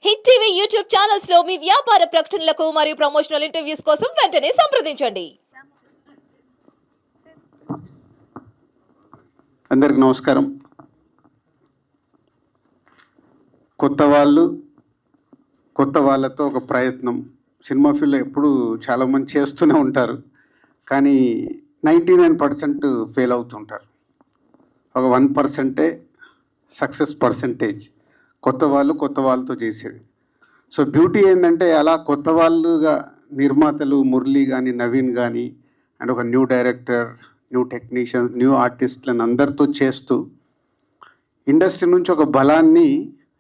Hit TV YouTube channels లో మీ వ్యాపార ప్రకటనలకు మరియు ప్రమోషనల్ ఇంటర్వ్యూస్ కోసం వెంటనే సంప్రదించండి. అందరికి నమస్కారం. కొత్త వాళ్ళతో ఒక ప్రయత్నం సినిమా ఫీల్డ్లో ఎప్పుడు చాలామంది చేస్తూనే ఉంటారు, కానీ 99% ఫెయిల్ అవుతుంటారు. ఒక 1% సక్సెస్ పర్సంటేజ్ కొత్త వాళ్ళతో చేసేది. సో బ్యూటీ ఏంటంటే అలా కొత్త వాళ్ళుగా నిర్మాతలు మురళి కానీ నవీన్ కానీ అండ్ ఒక new director, new technicians, new ఆర్టిస్టులను అందరితో చేస్తూ ఇండస్ట్రీ నుంచి ఒక బలాన్ని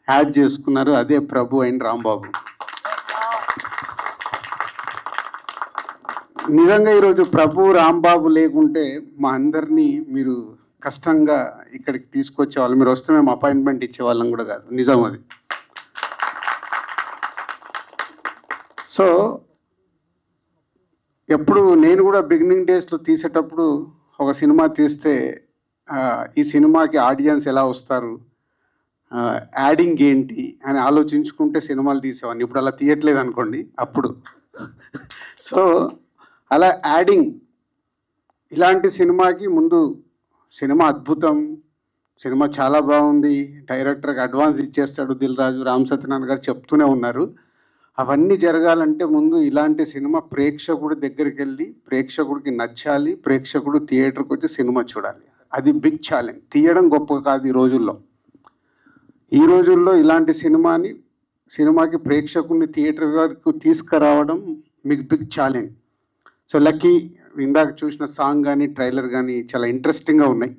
యాడ్ చేసుకున్నారు. అదే ప్రభు అండ్ రాంబాబు. నిజంగా ఈరోజు ప్రభు రాంబాబు లేకుంటే మా అందరినీ మీరు కష్టంగా ఇక్కడికి తీసుకొచ్చేవాళ్ళు. మీరు వస్తే మేము అపాయింట్మెంట్ ఇచ్చేవాళ్ళం కూడా కాదు, నిజం అది. సో ఎప్పుడు నేను కూడా బిగినింగ్ డేస్లో తీసేటప్పుడు ఒక సినిమా తీస్తే ఈ సినిమాకి ఆడియన్స్ ఎలా వస్తారు, యాడింగ్ ఏంటి అని ఆలోచించుకుంటే సినిమాలు తీసేవాడిని. ఇప్పుడు అలా తీయట్లేదు అనుకోండి. అప్పుడు సో అలా యాడింగ్ ఇలాంటి సినిమాకి ముందు సినిమా అద్భుతం, సినిమా చాలా బాగుంది, డైరెక్టర్కి అడ్వాన్స్ ఇచ్చేస్తాడు దిల్ రాజు, రామ్ సత్యనారాయణ గారు చెప్తూనే ఉన్నారు. అవన్నీ జరగాలంటే ముందు ఇలాంటి సినిమా ప్రేక్షకుడి దగ్గరికి వెళ్ళి ప్రేక్షకుడికి నచ్చాలి, ప్రేక్షకుడు థియేటర్కి వచ్చి సినిమా చూడాలి. అది బిగ్ ఛాలెంజ్. తీయడం గొప్ప కాదు ఈ రోజుల్లో ఇలాంటి సినిమాకి ప్రేక్షకుడిని థియేటర్ వరకు తీసుకురావడం మీకు బిగ్ ఛాలెంజ్. సో లక్కీ ఇందాక చూసిన సాంగ్ కానీ ట్రైలర్ కానీ చాలా ఇంట్రెస్టింగ్గా ఉన్నాయి.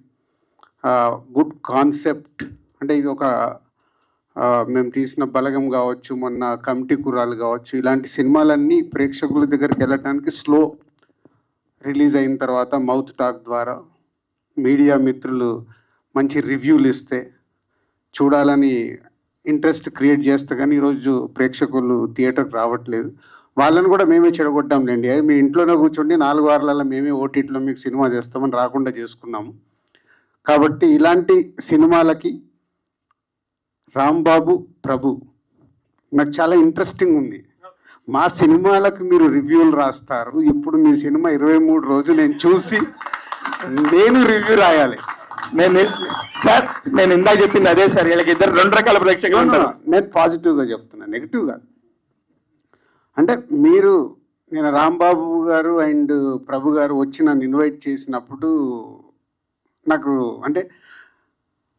Good concept. అంటే ఇది ఒక మేము తీసిన బలగం కావచ్చు, మొన్న కమిటీ కుర్రాలు కావచ్చు, ఇలాంటి సినిమాలన్నీ ప్రేక్షకుల దగ్గరికి వెళ్ళటానికి స్లో రిలీజ్ అయిన తర్వాత మౌత్ టాక్ ద్వారా మీడియా మిత్రులు మంచి రివ్యూలు ఇస్తే చూడాలని ఇంట్రెస్ట్ క్రియేట్ చేస్తే కానీ ఈరోజు ప్రేక్షకులు థియేటర్కి రావట్లేదు. వాళ్ళని కూడా మేమే చెడగొట్టాంలేండి. మీ ఇంట్లోనే కూర్చోండి 4 వారాలలో మేమే ఓటీటీలో మీకు సినిమా చేస్తామని రాకుండా చేసుకున్నాము. కాబట్టి ఇలాంటి సినిమాలకి రాంబాబు ప్రభు నాకు చాలా ఇంట్రెస్టింగ్ ఉంది. మా సినిమాలకు మీరు రివ్యూలు రాస్తారు. ఇప్పుడు మీ సినిమా 23 రోజులు నేను చూసి నేను రివ్యూ రాయాలి. నేను ఇందాక చెప్పింది అదే సార్. వీళ్ళకి ఇద్దరు 2 రకాల ప్రేక్షకులు ఉంటారు. నేను పాజిటివ్గా చెప్తున్నా, నెగిటివ్ కాదు. అంటే నేను రాంబాబు గారు అండ్ ప్రభు గారు వచ్చి నన్ను ఇన్వైట్ చేసినప్పుడు నాకు అంటే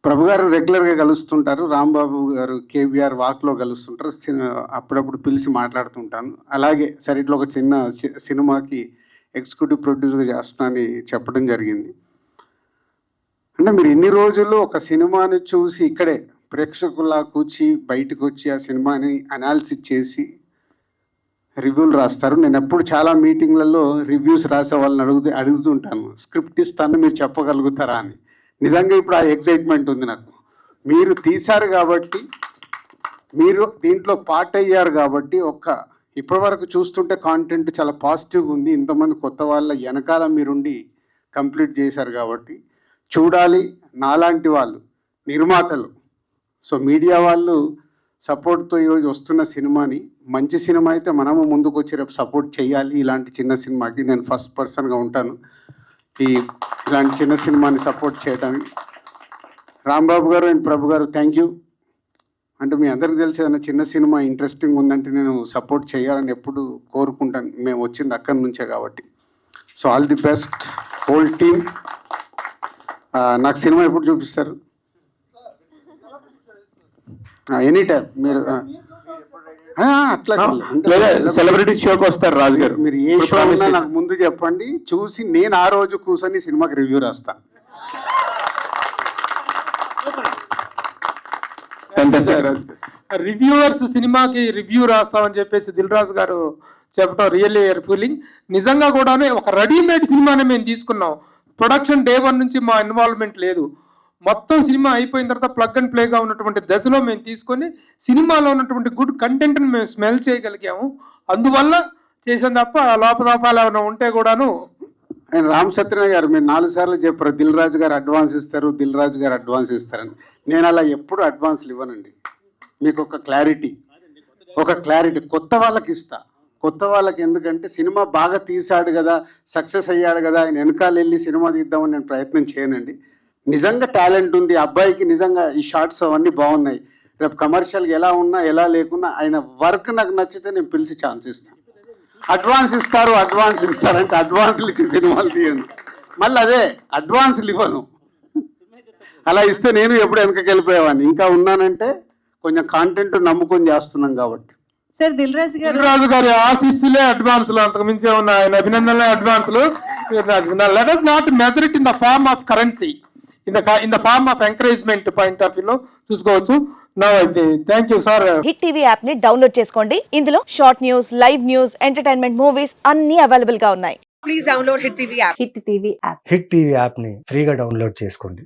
ప్రభు గారు రెగ్యులర్గా కలుస్తుంటారు, రాంబాబు గారు కేబీఆర్ వాక్లో కలుస్తుంటారు, అప్పుడప్పుడు పిలిచి మాట్లాడుతుంటాను. అలాగే సరే ఇట్లా ఒక చిన్న సినిమాకి ఎగ్జిక్యూటివ్ ప్రొడ్యూసర్గా చేస్తానని చెప్పడం జరిగింది. అంటే మీరు ఇన్ని రోజులు ఒక సినిమాని చూసి ఇక్కడే ప్రేక్షకుల్లా కూర్చి బయటకు వచ్చి ఆ సినిమాని అనాలిసిస్ చేసి రివ్యూలు రాస్తారు. నేను ఎప్పుడు చాలా మీటింగ్లలో రివ్యూస్ రాసే వాళ్ళని అడుగుతుంటాను, స్క్రిప్ట్ ఇస్తాను మీరు చెప్పగలుగుతారా అని. నిజంగా ఇప్పుడు ఆ ఎగ్జైట్మెంట్ ఉంది నాకు. మీరు తీశారు కాబట్టి, మీరు దీంట్లో పార్ట్ అయ్యారు కాబట్టి, ఇప్పటివరకు చూస్తుంటే కాంటెంట్ చాలా పాజిటివ్గా ఉంది. ఇంతమంది కొత్త వాళ్ళ వెనకాల మీరుండి కంప్లీట్ చేశారు కాబట్టి చూడాలి. నాలాంటి వాళ్ళు నిర్మాతలు, సో మీడియా వాళ్ళు సపోర్ట్తో ఈరోజు వస్తున్న సినిమాని, మంచి సినిమా అయితే మనము ముందుకు వచ్చి రేపు సపోర్ట్ చేయాలి. ఇలాంటి చిన్న సినిమాకి నేను ఫస్ట్ పర్సన్గా ఉంటాను ఇలాంటి చిన్న సినిమాని సపోర్ట్ చేయడానికి. రాంబాబు గారు అండ్ ప్రభు గారు థ్యాంక్ యూ. అంటే మీ అందరికీ తెలిసి ఏదైనా చిన్న సినిమా ఇంట్రెస్టింగ్ ఉందంటే నేను సపోర్ట్ చేయాలని ఎప్పుడు కోరుకుంటాను. మేము వచ్చింది అక్కడి నుంచే కాబట్టి. So all the best whole team. నాకు సినిమా ఎప్పుడు చూపిస్తారు? ఎనీ టైం మీరు అట్లా సెలబ్రిటీ షోకి వస్తారు రాజు గారు. మీరు ఏ షో ఉన్నా నాకు ముందు చెప్పండి, చూసి నేను ఆ రోజు కూర్చొని సినిమాకి రివ్యూ రాస్తాను. రివ్యూవర్స్ సినిమాకి రివ్యూ రాస్తామని చెప్పేసి దిల్ రాజు గారు చెప్పడం రియల్లీ ఫీలింగ్. నిజంగా కూడా ఒక రెడీమేడ్ సినిమాని మేము తీసుకున్నాం. ప్రొడక్షన్ డే 1 నుంచి మా ఇన్వాల్వ్మెంట్ లేదు. మొత్తం సినిమా అయిపోయిన తర్వాత ప్లగ్ అండ్ ప్లేగా ఉన్నటువంటి దశలో మేము తీసుకొని సినిమాలో ఉన్నటువంటి గుడ్ కంటెంట్ని మేము స్మెల్ చేయగలిగాము. అందువల్ల చేసాం తప్ప లోపల ఏమైనా ఉంటే కూడాను. రామ్ సత్యనారాయణ గారు మీరు 4 సార్లు చెప్పారు దిల్ రాజు గారు అడ్వాన్స్ ఇస్తారని. నేను అలా ఎప్పుడు అడ్వాన్స్లు ఇవ్వనండి. మీకు ఒక క్లారిటీ. ఒక క్లారిటీ కొత్త వాళ్ళకి ఇస్తా. కొత్త వాళ్ళకి ఎందుకంటే సినిమా బాగా తీశాడు కదా, సక్సెస్ అయ్యాడు కదా, ఆయన వెనకాల వెళ్ళి సినిమా తీద్దామని నేను ప్రయత్నం చేయనండి. నిజంగా టాలెంట్ ఉంది అబ్బాయికి, నిజంగా ఈ షార్ట్స్ అవన్నీ బాగున్నాయి. రేపు కమర్షియల్గా ఎలా ఉన్నా ఎలా లేకున్నా ఆయన వర్క్ నాకు నచ్చితే నేను పిలిచి ఛాన్స్ ఇస్తాను. అడ్వాన్స్ ఇస్తారంటే అడ్వాన్స్లు ఇచ్చి సినిమాలు తీయండి. మళ్ళీ అదే అడ్వాన్స్లు ఇవ్వను. అలా ఇస్తే నేను ఎప్పుడు వెనకకి వెళ్ళిపోయేవాడిని. ఇంకా ఉన్నానంటే కొంచెం కాంటెంట్ నమ్ముకొని చేస్తున్నాం కాబట్టి. సార్ దిల్ రాజు గారి ఆశీస్సులే అడ్వాన్స్లు, అంతకు మించే ఉన్న ఆయన అభినందనలే అడ్వాన్స్లు. Let us not measure it in the form of currency, in the form of encouragement point of view లో చూసుకోవచ్చు. నౌ అయితే thank you sir. Hit TV app ని డౌన్లోడ్ చేసుకోండి. ఇందులో short news, live news, entertainment movies అన్ని available గా ఉన్నాయి. Please download hit TV app. Hit TV app. Hit TV యాప్ని ఫ్రీగా డౌన్లోడ్ చేసుకోండి.